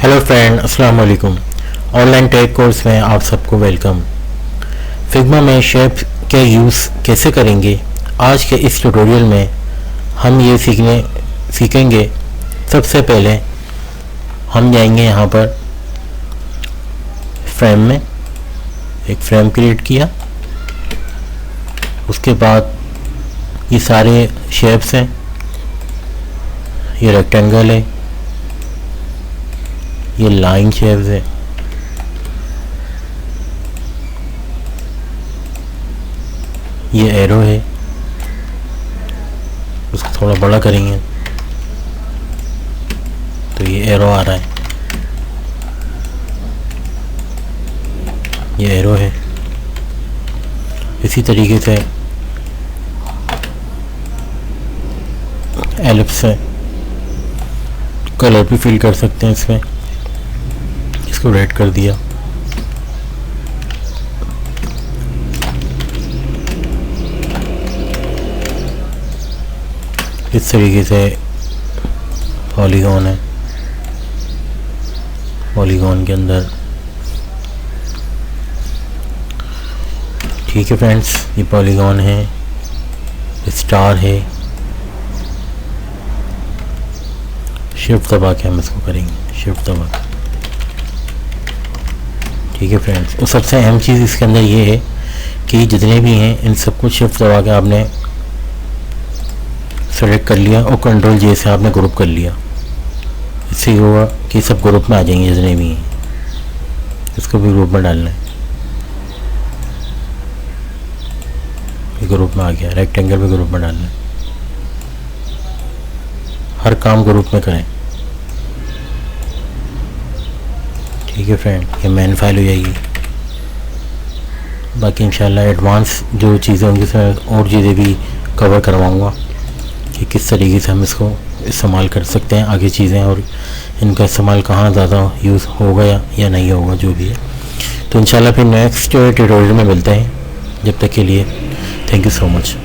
Hello friend, अस्सलाम वालेकुम। Online take course में आप सबको वेलकम। फिग्मा में शेप के यूज़ कैसे करेंगे, आज के इस ट्यूटोरियल में हम ये सीखेंगे। सबसे पहले हम जाएंगे यहाँ पर फ्रेम में, एक फ्रेम क्रिएट किया। उसके बाद ये सारे शेप्स हैं, ये रेक्टेंगल है, ये लाइन शेप्स है, ये एरो है। उसको थोड़ा बड़ा करेंगे तो ये एरो आ रहा है, ये एरो है। इसी तरीके से एलिप्स है, कलर भी फिल कर सकते हैं इसमें। इसको रेड कर दिया। इस तरीके से पॉलीगॉन है, पॉलीगॉन के अंदर। ठीक है फ्रेंड्स, ये पॉलीगॉन है, स्टार है। शिफ्ट दबा के हम इसको करेंगे, शिफ्ट दबा के। ठीक है फ्रेंड्स, और सबसे अहम चीज़ इसके अंदर ये है कि जितने भी हैं इन सबको शिफ्ट दबा के आपने सेलेक्ट कर लिया और कंट्रोल जे से आपने ग्रुप कर लिया। इससे ये होगा कि सब ग्रुप में आ जाएंगे जितने भी हैं। इसको भी ग्रुप में डालना है, ये ग्रुप में आ गया। रेक्टेंगल भी ग्रुप में डालना है। हर काम ग्रुप में करें। ठीक है फ्रेंड, ये मेन फाइल हो जाएगी। बाकी इंशाल्लाह एडवांस जो चीज़ें होंगी उसमें और चीज़ें भी कवर करवाऊँगा कि किस तरीके से हम इसको इस्तेमाल कर सकते हैं आगे चीज़ें, और इनका इस्तेमाल कहाँ ज़्यादा यूज़ होगा या नहीं होगा, जो भी है। तो इंशाल्लाह फिर नेक्स्ट ट्यूटोरियल में मिलते हैं। जब तक के लिए थैंक यू सो मच।